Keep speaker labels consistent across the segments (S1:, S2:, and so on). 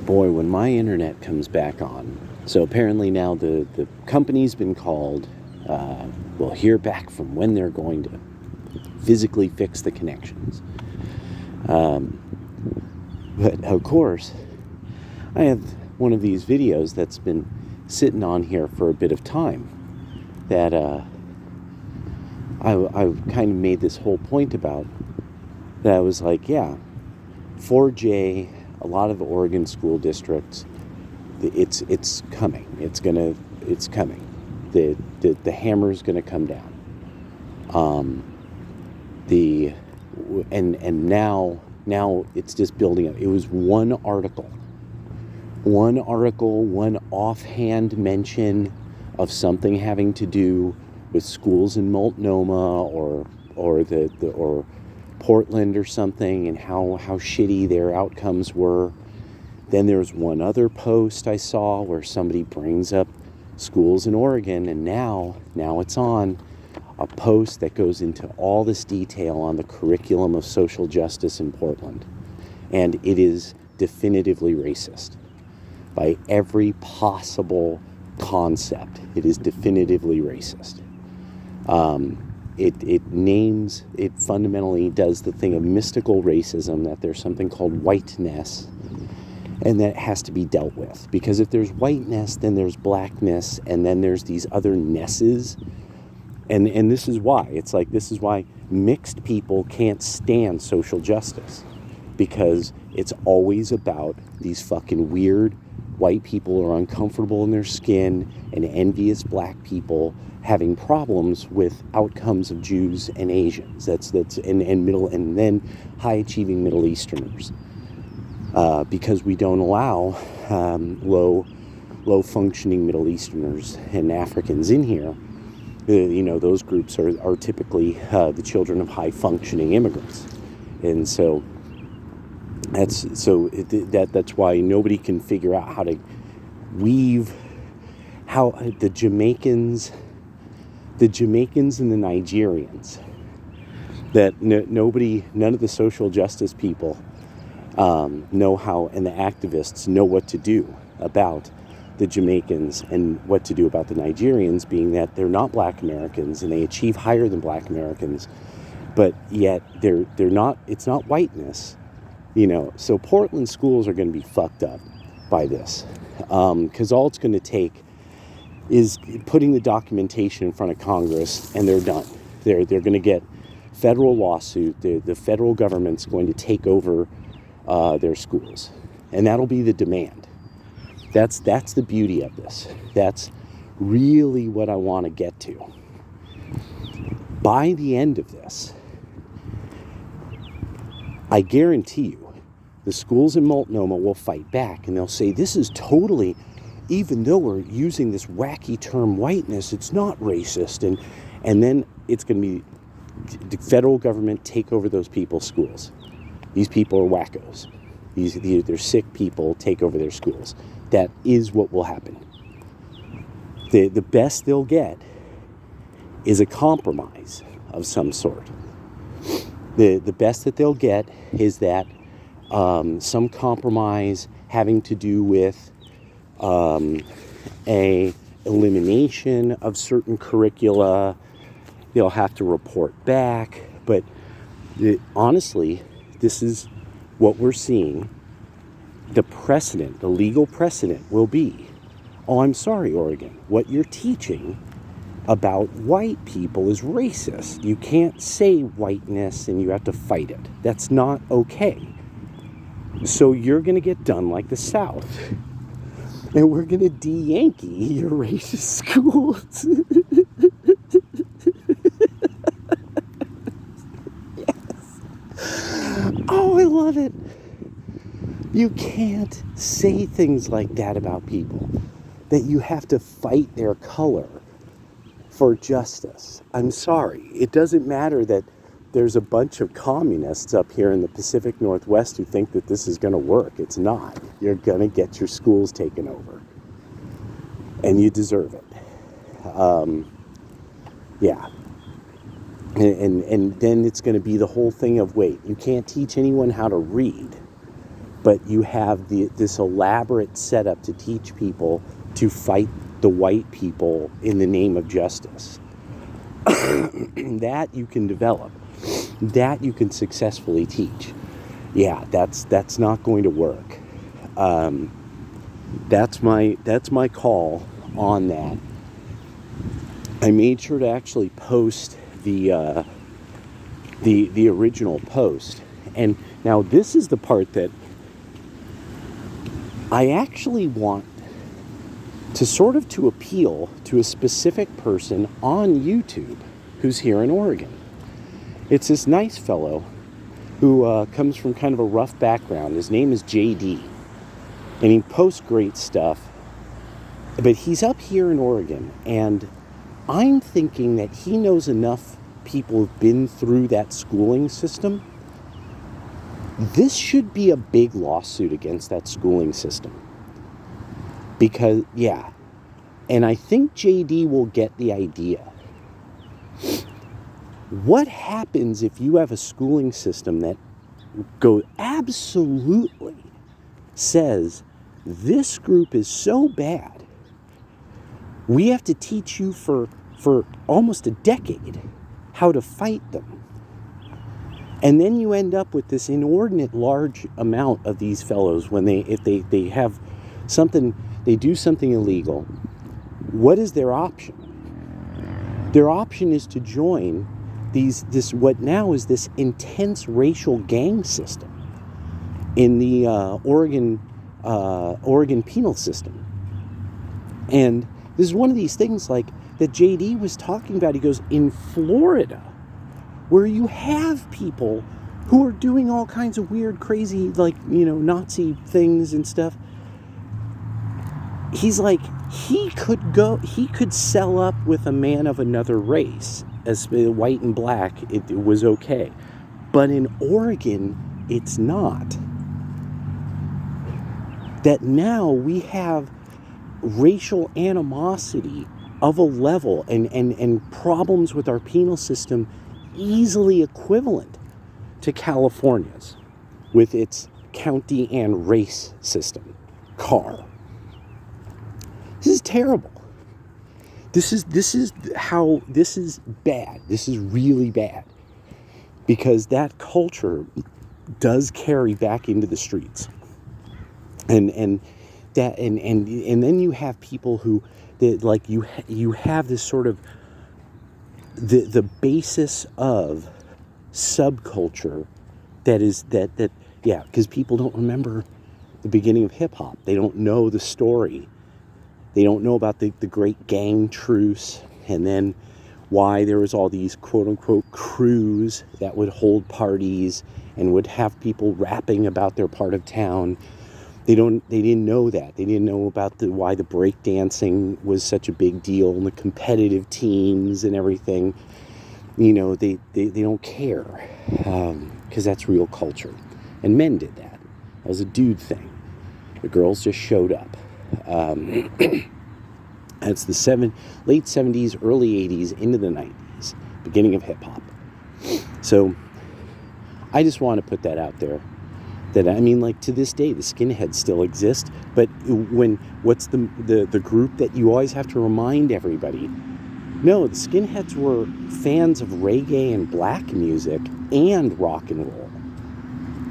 S1: Boy, when my internet comes back on, so apparently now the company's been called. We'll hear back from when they're going to physically fix the connections. But of course, I have one of these videos that's been sitting on here for a bit of time that I kind of made this whole point about. That I was like, yeah, 4J, a lot of Oregon school districts, it's coming. It's coming. The hammer's gonna come down. And now it's just building up. It was one article, one offhand mention of something having to do with schools in Multnomah or Portland or something, and how shitty their outcomes were. Then there's one other post I saw where somebody brings up schools in Oregon, and now it's on a post that goes into all this detail on the curriculum of social justice in Portland. And it is definitively racist. By every possible concept, it is definitively racist. It fundamentally does the thing of mystical racism, that there's something called whiteness, and that has to be dealt with. Because if there's whiteness, then there's blackness, and then there's these other nesses. And this is why. It's like, this is why mixed people can't stand social justice. Because it's always about these fucking weird white people who are uncomfortable in their skin, and envious black people having problems with outcomes of Jews and Asians. And then high achieving Middle Easterners. Because we don't allow low functioning Middle Easterners and Africans in here. Those groups are typically the children of high functioning immigrants. And so that's why nobody can figure out how to weave how the Jamaicans and the Nigerians, that none of the social justice people know how, and the activists know what to do about the Jamaicans and what to do about the Nigerians, being that they're not black Americans and they achieve higher than black Americans, but yet they're not, it's not whiteness, so Portland schools are going to be fucked up by this, because all it's going to take is putting the documentation in front of Congress, and they're done. They're going to get federal lawsuit. The federal government's going to take over their schools, and that'll be the demand. That's the beauty of this. That's really what I want to get to. By the end of this, I guarantee you, the schools in Multnomah will fight back, and they'll say, this is totally, even though we're using this wacky term whiteness, it's not racist. And then it's going to be the federal government take over those people's schools. These people are wackos. They're sick people, take over their schools. That is what will happen. The best they'll get is a compromise of some sort. The best that they'll get is that some compromise having to do with a elimination of certain curricula. They'll have to report back. But honestly, this is what we're seeing. The precedent, the legal precedent will be, oh, I'm sorry, Oregon, what you're teaching about white people is racist. You can't say whiteness and you have to fight it. That's not okay. So you're going to get done like the South. And we're going to de-Yankee your racist schools. Yes. Oh, I love it. You can't say things like that about people. That you have to fight their color for justice. I'm sorry. It doesn't matter that there's a bunch of communists up here in the Pacific Northwest who think that this is going to work. It's not. You're going to get your schools taken over. And you deserve it. Yeah. And then it's going to be the whole thing of, wait, you can't teach anyone how to read. but you have this elaborate setup to teach people to fight the white people in the name of justice. That you can develop. That you can successfully teach. Yeah, that's not going to work. That's my call on that. I made sure to actually post the original post, and now this is the part that I actually want to appeal to a specific person on YouTube who's here in Oregon. It's this nice fellow who comes from kind of a rough background. His name is JD, and he posts great stuff, but he's up here in Oregon, and I'm thinking that he knows enough people who've been through that schooling system. This should be a big lawsuit against that schooling system. Because, yeah, and I think JD will get the idea. What happens if you have a schooling system that absolutely says, this group is so bad, we have to teach you for almost a decade how to fight them. And then you end up with this inordinate large amount of these fellows when if they have something, they do something illegal. What is their option? Their option is to join what now is this intense racial gang system in the Oregon penal system. And this is one of these things like that JD was talking about. He goes, in Florida, where you have people who are doing all kinds of weird, crazy, Nazi things and stuff. He's like, he could sell up with a man of another race, as white and black, it was okay. But in Oregon, it's not. That now we have racial animosity of a level and problems with our penal system easily equivalent to California's with its county and race system, CAR. This is terrible. This is bad. This is really bad. Because that culture does carry back into the streets. And then you have people who you have this sort of the basis of subculture because people don't remember the beginning of hip hop. They don't know the story. They don't know about the great gang truce, and then why there was all these quote-unquote crews that would hold parties and would have people rapping about their part of town. They didn't know that. They didn't know about why the breakdancing was such a big deal and the competitive teams and everything. They don't care because that's real culture. And men did that. That was a dude thing. The girls just showed up. It's the late 70s, early 80s, into the 90s, beginning of hip-hop. So I just want to put that out there. That, to this day, the skinheads still exist, but what's the group that you always have to remind everybody? No, the skinheads were fans of reggae and black music and rock and roll.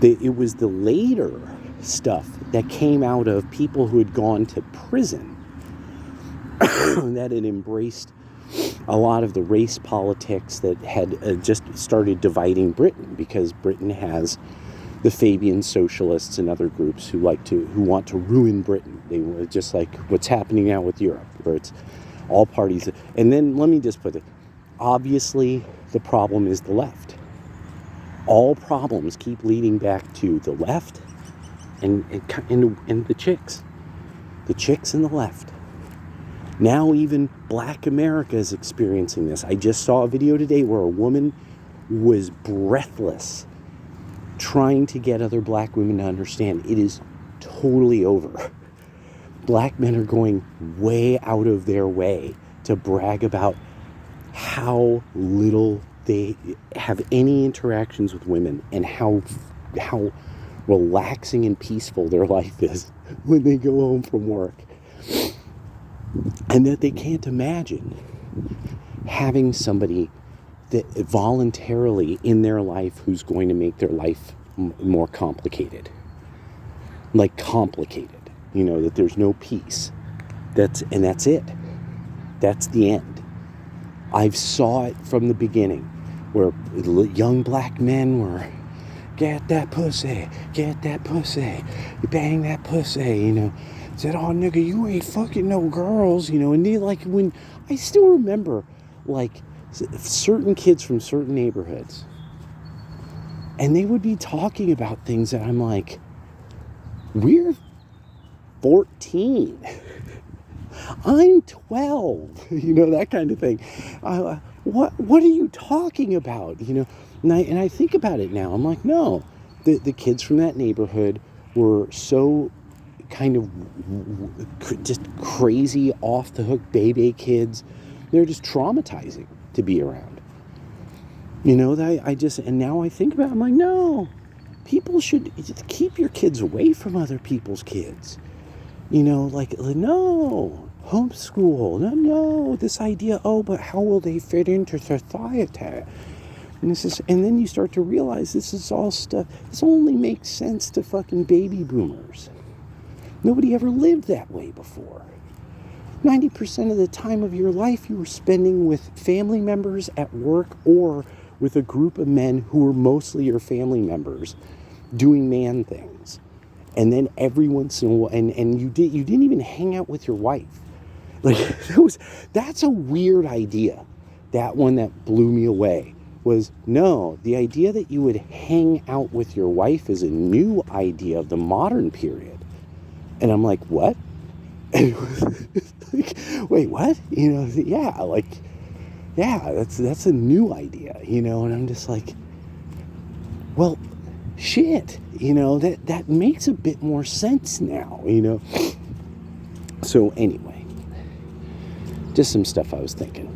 S1: It was the later stuff that came out of people who had gone to prison that had embraced a lot of the race politics that had just started dividing Britain, because Britain has the Fabian socialists and other groups who want to ruin Britain. They were just like what's happening now with Europe, where it's all parties. And then let me just put it, obviously the problem is the left. All problems keep leading back to the left and the chicks. The chicks and the left. Now even Black America is experiencing this. I just saw a video today where a woman was breathless trying to get other black women to understand it is totally over. Black men are going way out of their way to brag about how little they have any interactions with women and how relaxing and peaceful their life is when they go home from work. And that they can't imagine having somebody that voluntarily in their life who's going to make their life more complicated. Like complicated. You know, that there's no peace. That's it. That's the end. I've saw it from the beginning where young black men were, get that pussy, bang that pussy, you know. Said, oh, nigga, you ain't fucking no girls, you know. And they, like, when I still remember, like, certain kids from certain neighborhoods, and they would be talking about things that I'm like, we're 14. I'm 12, you know, that kind of thing. What are you talking about, you know? And I think about it now. I'm like, no, the kids from that neighborhood were so kind of just crazy, off the hook baby kids. They're just traumatizing to be around. You know, and now I think about it, I'm like, no, people should keep your kids away from other people's kids. You know, like, no, homeschool, no, this idea, oh, but how will they fit into society? And then you start to realize this is all stuff, this only makes sense to fucking baby boomers. Nobody ever lived that way before. 90% of the time of your life you were spending with family members at work or with a group of men who were mostly your family members doing man things. And then every once in a while, and you didn't even hang out with your wife. Like, that's a weird idea. That one that blew me away was, no, the idea that you would hang out with your wife is a new idea of the modern period. And I'm like, what? Like, wait, what? You know, that's a new idea, you know. And I'm just like, well, shit, you know, that makes a bit more sense now, you know. So anyway, just some stuff I was thinking.